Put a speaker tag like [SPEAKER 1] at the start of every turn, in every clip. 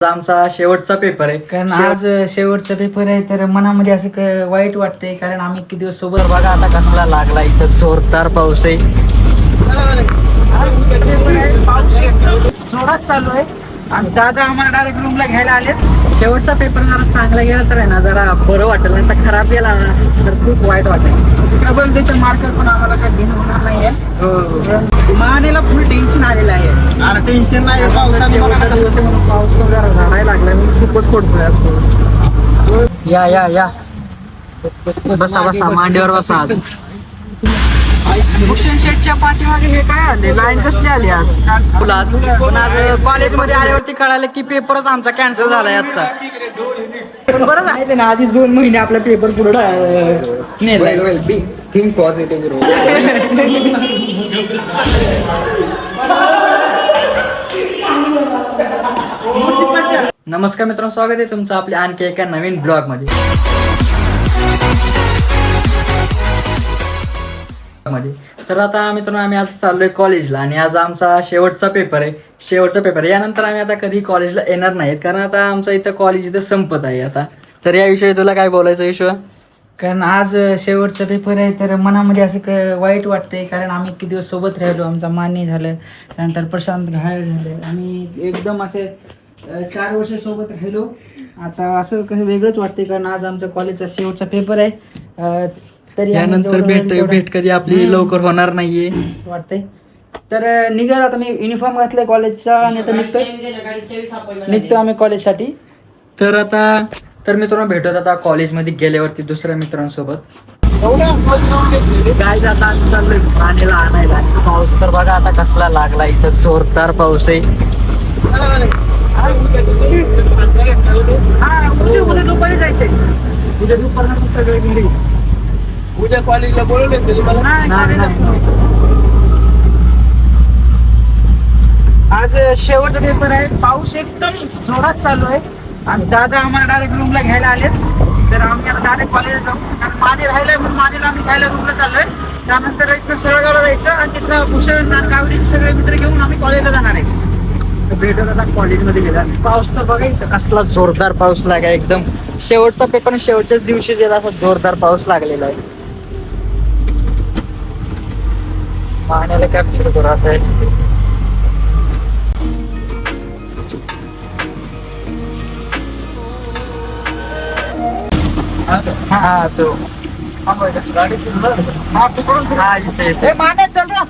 [SPEAKER 1] आमचा शेवटचा पेपर आहे.
[SPEAKER 2] कारण आज शेवटचा पेपर आहे तर मनामध्ये असं वाईट वाटतंय, कारण आम्ही किती दिवस सोबत.
[SPEAKER 1] बघा आता कसला लागला, इथं जोरदार पाऊस आहे.
[SPEAKER 2] जोरात चालू आहे आणि दादा आम्हाला डायरेक्ट रूमला घ्यायला आले.
[SPEAKER 1] शेवटचा पेपर जरा चांगला गेला तर आहे ना, जरा बरं वाटेल. नाही तर खराब गेला ना तर खूप वाईट वाटेल.
[SPEAKER 2] स्क्रबल त्याचे मार्कर पण आम्हाला काही घेणं होणार नाहीये. मानेला फुल टेन्शन आलेलं आहे.
[SPEAKER 1] अरे टेन्शन नाही, पाऊस पण जरा झाडायला लागला. मी खूपच पडतोय आज. या या या बसा बसा, मांडीवर बसा. आज
[SPEAKER 2] भूषण शेठच्या पाठीमागे हे काय आले, लाईन कसली आली आज?
[SPEAKER 1] पण आज कॉलेजमध्ये आल्यावरती कळालं की पेपरच आमचा कॅन्सल झाला आजचा.
[SPEAKER 2] बरं आहे ना, आधी 2 महिने आपला पेपर पुढे नेलाय.
[SPEAKER 1] Think positive. नमस्कार मित्रांनो, स्वागत आहे तुमचं आपल्या आणखी एका नवीन ब्लॉग मध्ये. तर आता मित्रांनो, आम्ही आज चाललोय कॉलेजला आणि आज आमचा शेवटचा पेपर आहे. यानंतर आम्ही आता कधी कॉलेजला येणार नाहीत, कारण आता आमचं इथं कॉलेज इथं संपत आहे आता. तर याविषयी तुला काय बोलायचं विश्व?
[SPEAKER 2] कारण आज शेवटचा पेपर आहे तर मनामध्ये असं वाईट वाटतंय, कारण आम्ही किती दिवस सोबत राहिलो. आमचा मान्य झालं, त्यानंतर प्रशांत घायल झालं. आम्ही एकदम असे 4 वर्ष सोबत राहिलो. आता असं कसं वेगळंच वाटतंय, कारण आज आमच्या कॉलेजचा शेवटचा पेपर आहे. तरी
[SPEAKER 1] यानंतर भेट कधी आपली लवकर होणार नाहीये
[SPEAKER 2] वाटतंय. तर निघाल आता, मी युनिफॉर्म घातलाय कॉलेजचा आणि आता निघतो आम्ही कॉलेजसाठी.
[SPEAKER 1] तर मित्रांनो, भेटत आता कॉलेजमध्ये गेल्यावरती दुसऱ्या मित्रांसोबत. काय जाता आम्ही चाललोय पाण्याला आणायला. आणि पाऊस तर बघा आता कसला लागला, इथं जोरदार पाऊस आहे.
[SPEAKER 2] उद्या दुपारी जायचंय.
[SPEAKER 1] उद्या दुपारनंतर सगळे घरी.
[SPEAKER 3] उद्या कॉलेजला बोलवले
[SPEAKER 2] आज शेवटचा पेपर आहे. पाऊस एकदम जोरात चालू आहे आणि दादा आम्हाला डायरेक्ट रूमला घ्यायला आलेत. तर आम्ही आता डायरेक्ट कॉलेजला जाऊ, कारण माने राहिलंय म्हणून मानेला आम्ही घ्यायला रूमला चाललोय. त्यानंतर इथं सरळगावला जायचं आणि तिथं भूषण गावडी सगळे मित्र घेऊन आम्ही कॉलेजला जाणार आहे.
[SPEAKER 1] भेटत आता कॉलेजमध्ये गेला. पाऊस तर बघायचं कसला जोरदार पाऊस लागा, एकदम शेवटचा पेपर शेवटच्याच दिवशी गेला असा जोरदार पाऊस लागलेला आहे. पाण्याला कॅप्चर करू आता. हा तो
[SPEAKER 2] माने चल ना.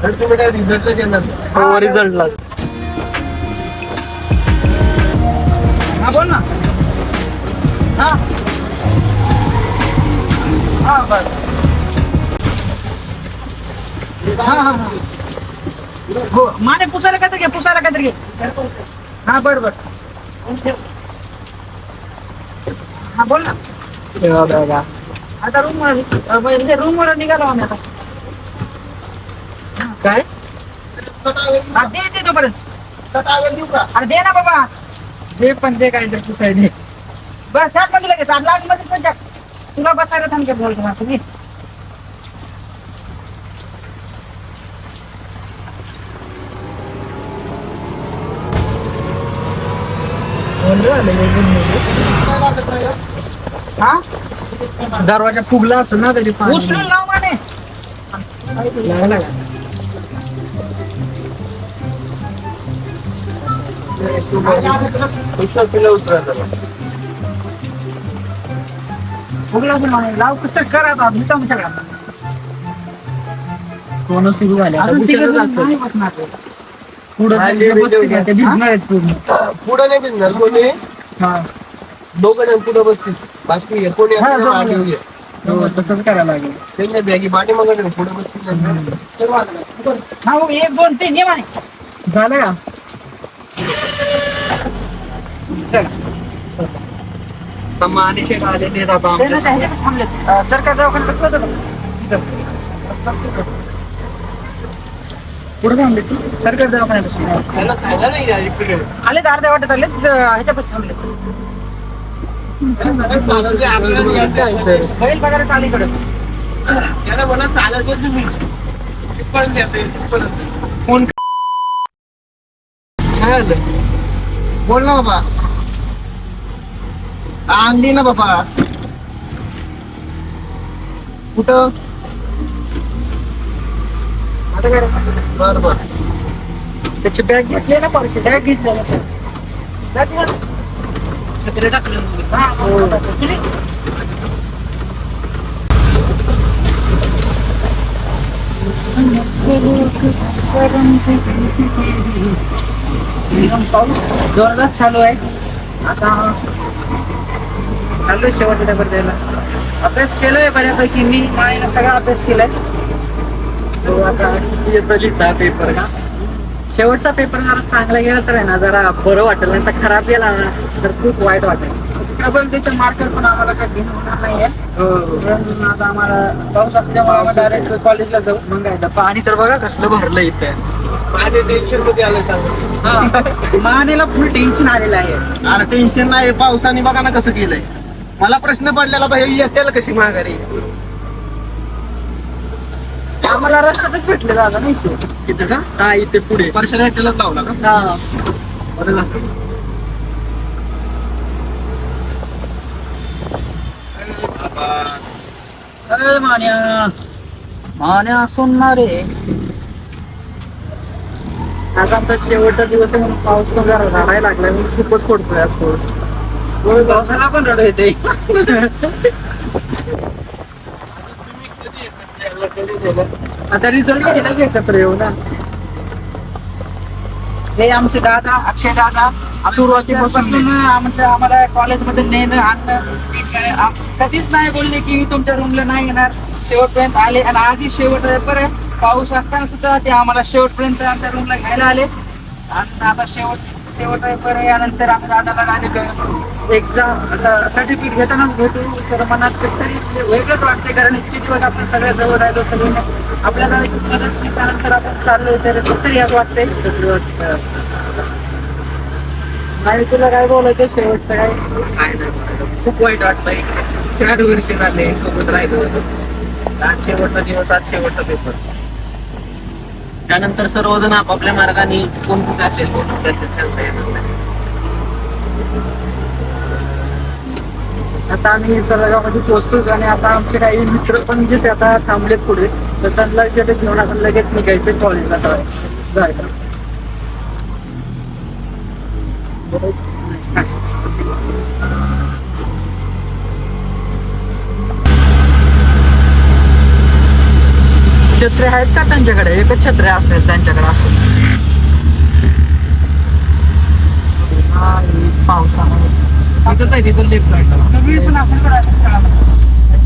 [SPEAKER 3] तुम्ही काय रिझल्टला घेणार?
[SPEAKER 1] हो, रिझल्टलाच.
[SPEAKER 2] हा बोल ना. हा हा बस. हा हो, माने पुसायला काहीतरी घे. हा बर. हा बोल ना. आता रूमवर निघालो आम्ही आता.
[SPEAKER 1] काय
[SPEAKER 2] हा दे तोपर्यंत.
[SPEAKER 3] देऊ का?
[SPEAKER 2] अरे दे ना बाबा.
[SPEAKER 1] हे पण ते काय तर पुसायचे.
[SPEAKER 2] बस त्यात मध्ये लगेच लाट मध्ये पण टाक. तुला बसायला थांब बोलतो ना तुम्ही. हा
[SPEAKER 1] दरवाजा फुगला असं ना त्याची
[SPEAKER 2] उचलून लाव माने. फुगला माने लाव. कसं करा आता मी तर सगळा
[SPEAKER 1] कोण सुरू झाले
[SPEAKER 3] पुढे नाही भिजणार कोणी. दोघं जण पुढे बसतील, बाकी कोणी
[SPEAKER 1] तसंच करायला लागेल.
[SPEAKER 3] त्यांच्या बॅगी पाठी मग पुढे बसतील.
[SPEAKER 2] हा 1 2 3 ये माने.
[SPEAKER 1] झालं का? माने शेट आले ते आता आमच्या
[SPEAKER 2] सरकार दवाखान्यात कसं होतं
[SPEAKER 1] पुढे थांबले.
[SPEAKER 2] सरकार दवाखान्यात
[SPEAKER 3] त्याला सांगा नाही
[SPEAKER 2] आले. अर्ध्या वाटत आले ह्याच्यापासून थांबले.
[SPEAKER 3] चालत आपल्याला यायचं आहे.
[SPEAKER 2] बैल वगैरे चालीकडे
[SPEAKER 3] याला म्हणा चालत आहे तुम्ही पण देते फोन काय झालं बोल ना बाबा आणली ना बाबा कुठं
[SPEAKER 2] आता काय
[SPEAKER 3] बर बर
[SPEAKER 2] त्याची बॅग घेतली ना परशी बॅग घेतली पाऊस जोरदार चालू आहे आता चालू आहे शेवटच्या पेपर द्यायला अभ्यास केलाय बऱ्यापैकी मी मायला सगळा अभ्यास केलाय तो आता येतो लिहिता पेपर का शेवटचा पेपर जरा चांगला गेला तर आहे ना जरा बरं वाटेल नाही तर खराब गेला ना तर खूप वाईट वाटेल स्क्रबल त्याच्या मार्कर पण आम्हाला काही घेणं होणार नाहीये म्हणून आता आम्हाला पाऊस असल्यामुळे आम्हाला डायरेक्ट कॉलेजला जाऊ मग काय
[SPEAKER 1] पाणी तर बघा कसलं भरलं इथं
[SPEAKER 3] माझे टेन्शन मध्ये आलं सांग
[SPEAKER 2] मानेला फुल टेन्शन आलेलं आहे
[SPEAKER 3] अरे टेन्शन नाही पावसाने बघा ना कसं केलंय मला प्रश्न पडलेला तर हे येतील कशी माघारी
[SPEAKER 2] आम्हाला रस्त्यातच भेटले दादा नाही ते
[SPEAKER 3] तिथं का
[SPEAKER 1] हा इथे पुढे
[SPEAKER 3] परशाला हॉटेलच लावला का
[SPEAKER 2] हा
[SPEAKER 3] बरं झालं
[SPEAKER 2] अरे मान्या मान्या सुनणारे
[SPEAKER 1] आज आमचा शेवटचा दिवस आहे म्हणून पाऊस पण जरा रडायला लागला मी खूपच पडतोय आज पाऊस
[SPEAKER 2] पावसाला पण रड येते
[SPEAKER 1] आता रिझल्ट केला एकत्र येऊ ना
[SPEAKER 2] हे आमचे दादा अक्षय दादा सुरुवातीपासून आम्हाला कॉलेजमध्ये नेणं आणणं कधीच नाही बोलले की मी तुमच्या रूमला नाही येणार शेवटपर्यंत आले आणि आजही शेवटचा पेपर आहे पाऊस असताना सुद्धा ते आम्हाला शेवटपर्यंत आमच्या रूमला घ्यायला आले आणि आता शेवटचा पेपर आहे यानंतर आम्ही दादाला डायरेक्ट एक्झाम आता सर्टिफिकेट घेतानाच भेटू तर मनात कसं तरी वेगळंच वाटते कारण इतके दिवस आपण सगळ्या जवळ राहिलो सगळे आपल्याला एक मदत केली त्यानंतर आपण चाललोय तर कसं तरी असं वाटतंय
[SPEAKER 1] नाही तुला काय बोलायचं शेवटचं काय
[SPEAKER 3] काय नाही खूप वाईट वाटतंय 4 वर्ष झाले सोबत राहिलो आज शेवटचा दिवस आज शेवटचा पेपर त्यानंतर सर्वजण आपापल्या मार्गाने कोण कुठे असेल कोण कुठे असेल सांगता येणार नाही
[SPEAKER 1] आता आम्ही सरगावमध्ये पोहोचतोच आणि आता आमचे काही मित्र पण जे ते आता थांबलेत पुढे तर त्यांना तिथे घेऊन आपण लगेच निघायचं कॉलेजला जायला छत्रे आहेत का त्यांच्याकडे एकच छत्रे असेल त्यांच्याकडे असेल पावसामध्ये
[SPEAKER 3] तिथंच आहे तिथं लेफ्ट साईडला
[SPEAKER 2] नवीन पण असेल बरं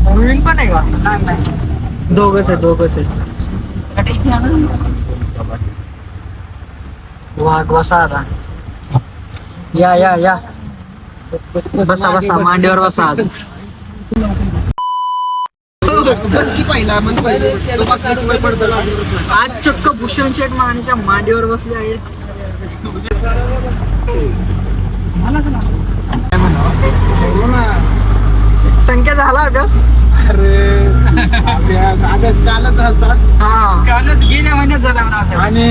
[SPEAKER 1] होईल पण आहे का
[SPEAKER 2] नाही नाही
[SPEAKER 1] दोघच आहे
[SPEAKER 2] टेन्शन आलं
[SPEAKER 1] वाघ बसा आता या बसा मांडीवर बसा आज
[SPEAKER 3] बस की पहिला मग पहिले तो बसला शिवाय पडतं ना.
[SPEAKER 1] आज चक्क भूषण शेठ मानेच्या मांडीवर बसले आहेत
[SPEAKER 3] हो ना.
[SPEAKER 1] संख्या झाला अभ्यास
[SPEAKER 3] अरे अभ्यास कालच झालता
[SPEAKER 1] हा
[SPEAKER 2] कालच गेल्या महिन्यात झाला म्हणा अभ्यास.
[SPEAKER 3] आणि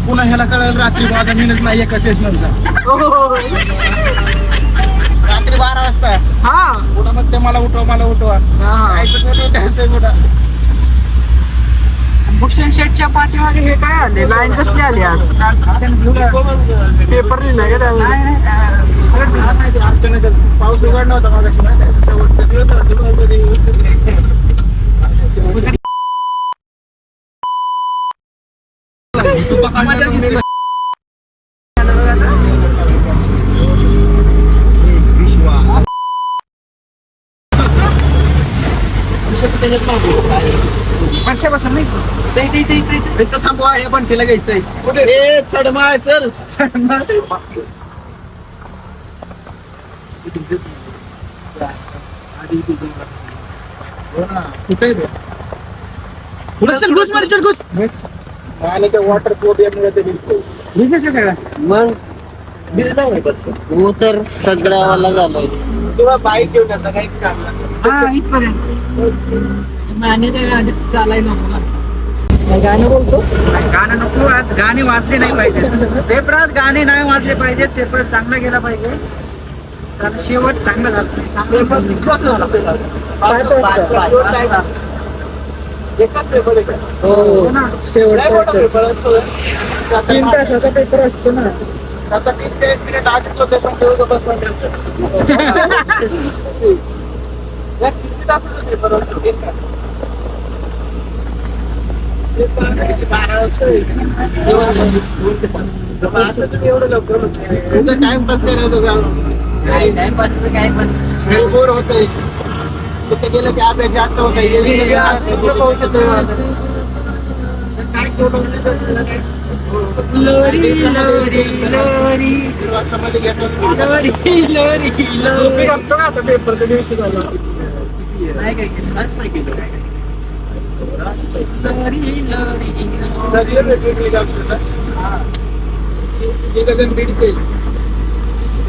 [SPEAKER 3] पुन्हा ह्याला कळलं रात्री माझा मिनिट नाही एका सेशनचा रात्री 12 वाजता
[SPEAKER 1] हा
[SPEAKER 3] पुन्हा मग ते मला उठवा
[SPEAKER 1] हा
[SPEAKER 3] काय कुठं
[SPEAKER 1] भूषण शेठच्या पाठीमागे हे काय आले लाईन कसली आली आज पेपर लिहिलाय का त्यावेळी
[SPEAKER 3] पाऊस उघड नव्हता मग
[SPEAKER 2] वर्षापासून नाही
[SPEAKER 3] इथं थांबवा हे पण तिला घ्यायचंय कुठे चढमाळ चल
[SPEAKER 1] कुठे
[SPEAKER 2] चल घुस मध्ये चल घुस
[SPEAKER 3] आणि ते वॉटर पोबियामुळे ते दिसतो
[SPEAKER 2] बिझनेस का सगळा
[SPEAKER 1] मग
[SPEAKER 3] भिजला नाही बस
[SPEAKER 1] हो तर सगळ्यावाला झालोय
[SPEAKER 3] किंवा बाईक घेऊन येतं काही काम नाही.
[SPEAKER 2] हा इथपर्यंत आणि ते चालायला नको ना.
[SPEAKER 1] गाणं बोलतो.
[SPEAKER 2] गाणं नको, आज गाणे वाजले नाही पाहिजे पेपरात, गाणे नाही वाजले पाहिजे, पेपर चांगला गेला पाहिजे. कारण शेवट चांगला झाला, चांगलं झालं.
[SPEAKER 1] पाच वाजता.
[SPEAKER 3] एकाच पेपर आहे का?
[SPEAKER 1] हो
[SPEAKER 2] ना.
[SPEAKER 3] लय मोठा
[SPEAKER 1] शेवटचा
[SPEAKER 3] पेपर असतो.
[SPEAKER 1] 3 तासाचा पेपर असतो ना.
[SPEAKER 3] तसा 30-40 मिनिट आधीच होते पण तेवढं बसवून ठेवतं. या किती तासाचा पेपर असतो? 3 तास. 12 वाजता एवढं लवकर होतं. टाइमपास करायचं जाऊन
[SPEAKER 2] टाइमपासचं काय पण
[SPEAKER 3] बोर होतंय. तिथे गेलं की अभ्यास जास्त होतंय. काय तेवढं वाजतामध्ये झोपी घालतो का आता पेपरच्या दिवशी झाला
[SPEAKER 2] नाही काय
[SPEAKER 3] काहीच नाही केलं. एकजण बीडचे,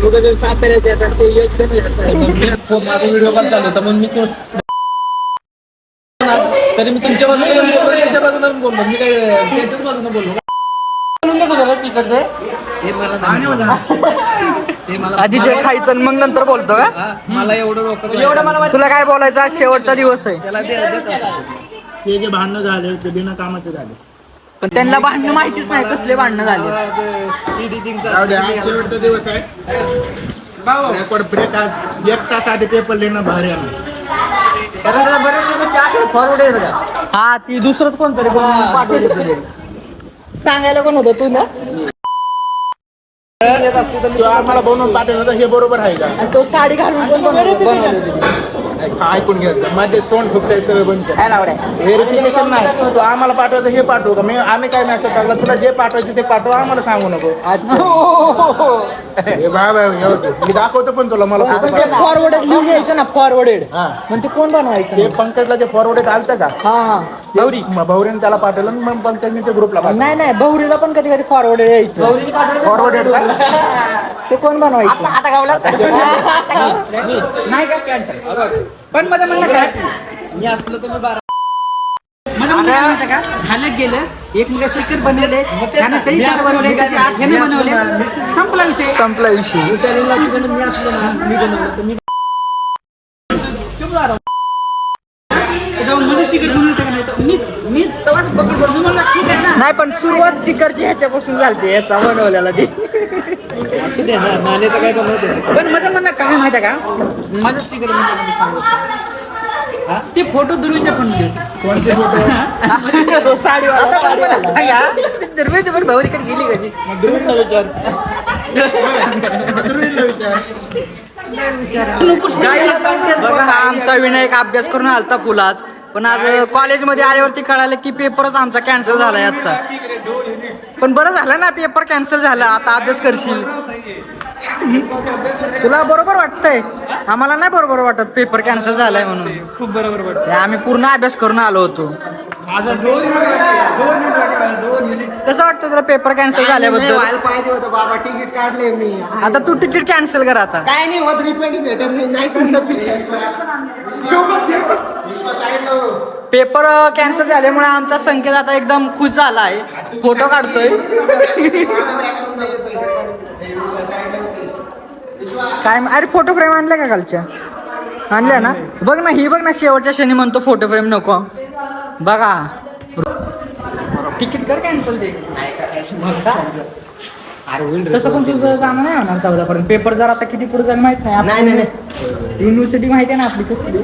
[SPEAKER 3] दोघजण साताऱ्याचे येतात, ते एक जण येतात.
[SPEAKER 4] माझा व्हिडिओ कॉल चालू होता म्हणून मी तरी मी तुमच्या बाजूने पण बोललो, त्यांच्या बाजूने पण बोललो. मी काय त्यांच्याच बाजूने बोललो.
[SPEAKER 1] आधी जे खायचं आणि मग नंतर बोलतो का?
[SPEAKER 4] हा, मला एवढं रोकत
[SPEAKER 1] एवढं मला तुला काय बोलायचं? आज शेवटचा दिवस आहे.
[SPEAKER 4] त्याला
[SPEAKER 3] ते जे भांडणं झाले ते बिना कामाचे झाले.
[SPEAKER 1] पण त्यांना भांडणं माहितीच नाही कसले भांडणं झाले.
[SPEAKER 3] जाऊ दे, आज शेवटचा दिवस आहे. रेकॉर्ड ब्रेक आज 1 तास आधी पेपर लिहिणं भारी आहे.
[SPEAKER 1] फॉरवर्ड आहे का? हा ती दुसरंच कोणतरी पाठवलं तुला. सांगायला कोण होतं तू ना?
[SPEAKER 3] तू आम्हाला बनवून पाठवलं तर हे बरोबर आहे का?
[SPEAKER 1] आणि तो साडी घालून पण बनवलं.
[SPEAKER 3] ऐकून घ्यायचं मध्ये तोंड फुकसायचं सगळं बंद कर.
[SPEAKER 1] काय लावड्या?
[SPEAKER 3] व्हेरिफिकेशन नाही. तू आम्हाला पाठवायचं हे पाठवू का? आम्ही काय मेसेज टाकला तुला जे पाठवायचं ते पाठव, आम्हाला सांगू नको. हे बाबा मी दाखवतो पण तुला मला photo पाठव.
[SPEAKER 1] फॉरवर्डेड लिहून यायचं ना, फॉरवर्डेड.
[SPEAKER 3] हा
[SPEAKER 1] मग ते कोण बनवायचं?
[SPEAKER 3] ते पंकजला जे फॉरवर्ड आलतं का?
[SPEAKER 1] हा
[SPEAKER 3] गौरी भाऊरीने त्याला पाठवलं आणि मग पंकजने ते ग्रुपला पाठवलं.
[SPEAKER 1] नाही बहुरीला पण कधी कधी फॉरवर्ड यायचं.
[SPEAKER 3] फॉरवर्ड का?
[SPEAKER 1] ते कोण बनवायचं? आता गावला
[SPEAKER 2] नाही का कॅन्सल. पण माझं म्हणणं काय,
[SPEAKER 4] मी असलो तर मी 12
[SPEAKER 2] माझं म्हणणं काय माहिती का, झालं गेलं. एक मुलं स्टिकर बनवले, त्यानं तरी 4 बनवले, त्याचे 8 ह्याने बनवले, संपला विषय.
[SPEAKER 1] संपला विषय.
[SPEAKER 4] उतरलेला तिथं मी असलो ना, मी बनवलं तर मी
[SPEAKER 2] जाऊन माझं स्टिकर बनवलं का नाही तर मी तेव्हाच बघत बघून म्हणलं ठीक आहे ना.
[SPEAKER 1] नाही पण सुरुवात स्टिकरची ह्याच्यापासून झालते, याचा बनवलेला ते.
[SPEAKER 4] असू दे ना, नाण्याचं काय बनवते.
[SPEAKER 2] पण माझं म्हणणं काय माहिती का, माझं स्टिकर सांगतो ते फोटो दुर्वीचे पण
[SPEAKER 3] कोणते फोटो?
[SPEAKER 1] तो साडीवाला दरवेळी पण भाऊरीकडे गेली कधी.
[SPEAKER 3] ध्रुवीला विचार. ध्रुवीला विचार.
[SPEAKER 1] बघा हा आमचा विनायक अभ्यास करून आलता फुलाच, पण आज कॉलेजमध्ये आल्यावरती कळालं की पेपरच आमचा कॅन्सल झाला याचा. पण बरं झालं ना, पेपर कॅन्सल झाला. आता अभ्यास करशील. तुला बरोबर वाटतंय? आम्हाला नाही बरोबर वाटत पेपर कॅन्सल झालाय म्हणून.
[SPEAKER 2] खूप बरोबर वाटतं.
[SPEAKER 1] आम्ही पूर्ण अभ्यास करून आलो होतो.
[SPEAKER 2] माझा 2 मिनिट
[SPEAKER 1] कसं वाटतं तुला पेपर कॅन्सल झाल्याबद्दल?
[SPEAKER 3] पाहिजे होतं बाबा, तिकीट काढले मी.
[SPEAKER 1] आता तू तिकीट कॅन्सल कर आता.
[SPEAKER 3] काय नाही होत, रिफंड भेटत नाही करत. विश्वास आहे ना.
[SPEAKER 1] पेपर कॅन्सल झाल्यामुळे आमचा संकेत आता एकदम खुश झाला आहे. फोटो काढतोय. काय अरे फोटो फ्रेम आणल्या का कालच्या? आणल्या ना? बघ ना, ही बघ ना, शेवटच्या क्षणी म्हणतो फोटो फ्रेम नको. बघा
[SPEAKER 2] तिकीट कर कॅन्सल दे. तसं पण तुझं जाणं नाही होणार 14 पर्यंत. पेपर जर आता किती पुढे जाईल माहित नाही. युनिव्हर्सिटी माहिती आहे ना आपली कुठली?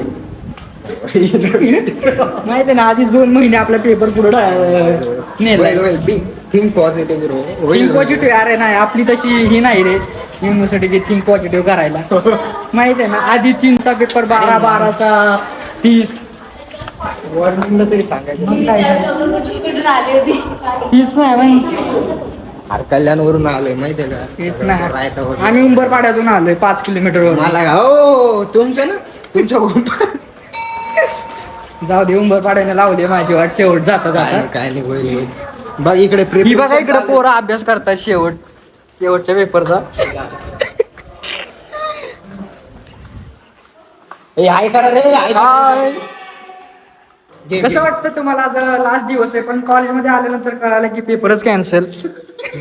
[SPEAKER 2] माहिती आहे ना, आधीच 2 महिने आपला पेपर पुढे नेलाय.
[SPEAKER 3] Think positive.
[SPEAKER 2] Think positive. अरे नाही, आपली तशी ही नाही रे युनिव्हर्सिटीची थिंक पॉझिटिव्ह करायला. माहिती आहे ना, आधी 3चा पेपर 12चा 30.
[SPEAKER 3] वॉर्निंगला तरी सांगायचं.
[SPEAKER 2] 30 नाही मग.
[SPEAKER 3] अरे कल्याणवरून आलोय माहितीये का?
[SPEAKER 2] तेच नाही, आम्ही उंबरपाड्यातून आलोय 5 किलोमीटरवर.
[SPEAKER 3] मला हो तुमचं ना, तुमच्या
[SPEAKER 2] जाऊ दे, उंबरपाड्याने लावले माझी वाट. शेवट जाता जाता
[SPEAKER 3] काय नाही होईल. बघ इकडे
[SPEAKER 1] ही बघा इकडे पोरं अभ्यास करतात शेवटच्या पेपरचा.
[SPEAKER 3] हाय करा रे
[SPEAKER 1] हाय. कसं वाटतं तुम्हाला? आज लास्ट दिवस आहे पण कॉलेजमध्ये आल्यानंतर कळालं की पेपरच कॅन्सल.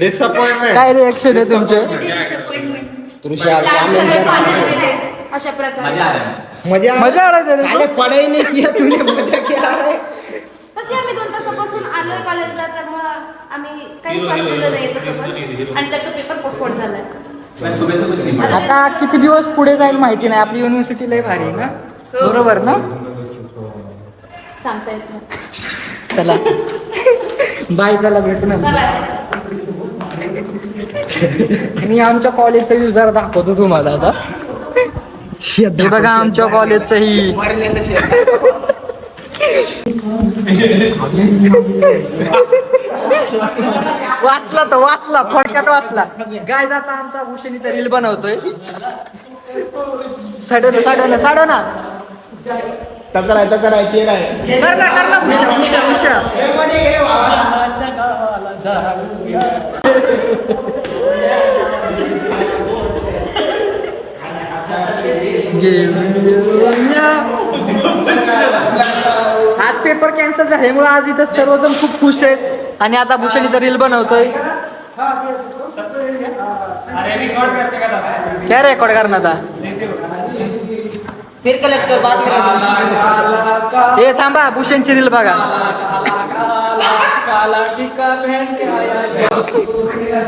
[SPEAKER 4] डिसअपॉइंटमेंट.
[SPEAKER 1] काय रिएक्शन आहे तुमचे?
[SPEAKER 5] अशा प्रकारे
[SPEAKER 1] मजा आला त्याला.
[SPEAKER 3] पढ़ाई नहीं किया तूने मजा किया रे
[SPEAKER 5] तसे आम्ही 2 तासापासून आलोय कॉलेजला तर मग आम्ही काहीच वाचलेलं नाही तसं पण आणि त्यात तो पेपर पोस्टपोन झालाय.
[SPEAKER 1] आता किती दिवस पुढे जाईल माहिती नाही. आपली युनिव्हर्सिटी लय भारी आहे ना, बरोबर ना?
[SPEAKER 5] सांगता येत नाही.
[SPEAKER 1] चला बाय, चला भेटू ना. मी आमच्या कॉलेजचा व्ह्यू जरा दाखवतो तुम्हाला आता. हे बघा आमच्या कॉलेजचं ही. वाचला थोडक्यात वाचला. गाय जाता आमचा भूषणी तर रील बनवतोय. साडो ना
[SPEAKER 3] तक्रार ते नाही
[SPEAKER 1] कर ना उषा. आज पेपर कॅन्सल झाल्यामुळे आज इथं सर्वजण खूप खुश आहेत आणि आता भूषण इथं रील बनवतोय. काय रेकॉर्ड करणार आता?
[SPEAKER 2] फिर कलेक्ट कर बात करा.
[SPEAKER 1] हे थांबा, भूषणची रील बघा.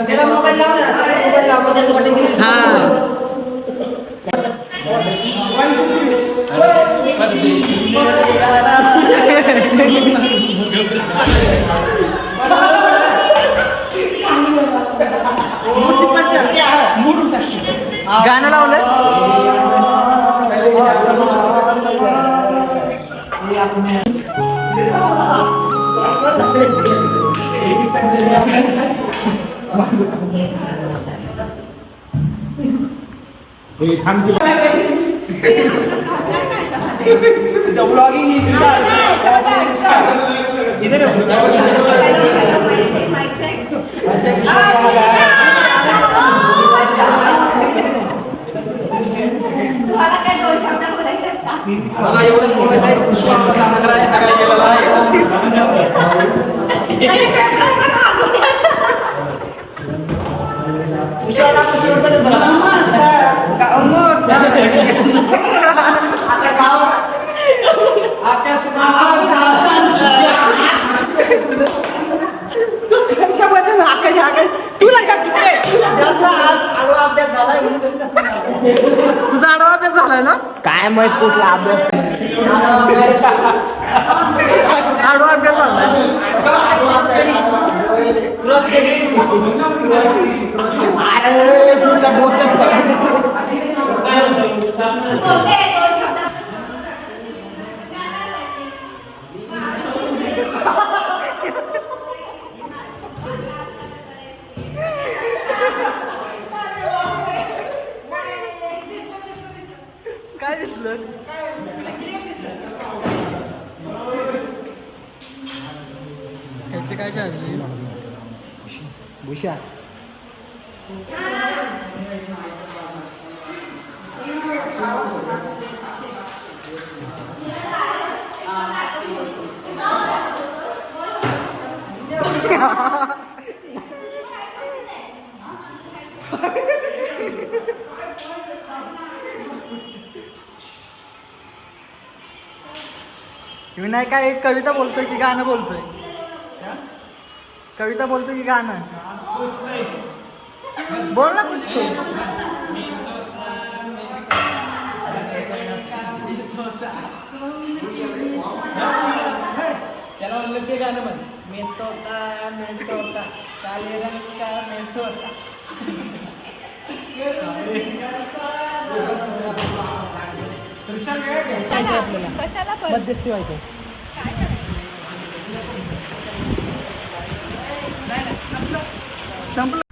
[SPEAKER 2] त्याला मोबाईल लाव ना, मोबाईल लाव त्याच्यासाठी
[SPEAKER 1] हा गाणं लावलं.
[SPEAKER 4] मला एवढंच बोलायचं आहे, पुष्पाचा आग्रह आहे, सगळ्या गेलेला
[SPEAKER 1] तुझा आडवा अभ्यास झालाय ना?
[SPEAKER 3] काय माहित कुठला अभ्यास
[SPEAKER 1] आडवा अभ्यास झालाय. काय दिसलं? ह्याची काय झाली? भूषा विनायक काय एक कविता बोलतोय की गाणं बोलतोय? कविता बोलतोय की गाणं? बोल ना कुछ तो.
[SPEAKER 4] त्याला म्हणलं ते गाणं म्हण. मेंतोता काले रंग का मेंतोता. मध्यस्थी व्हायचं.
[SPEAKER 1] संपलं.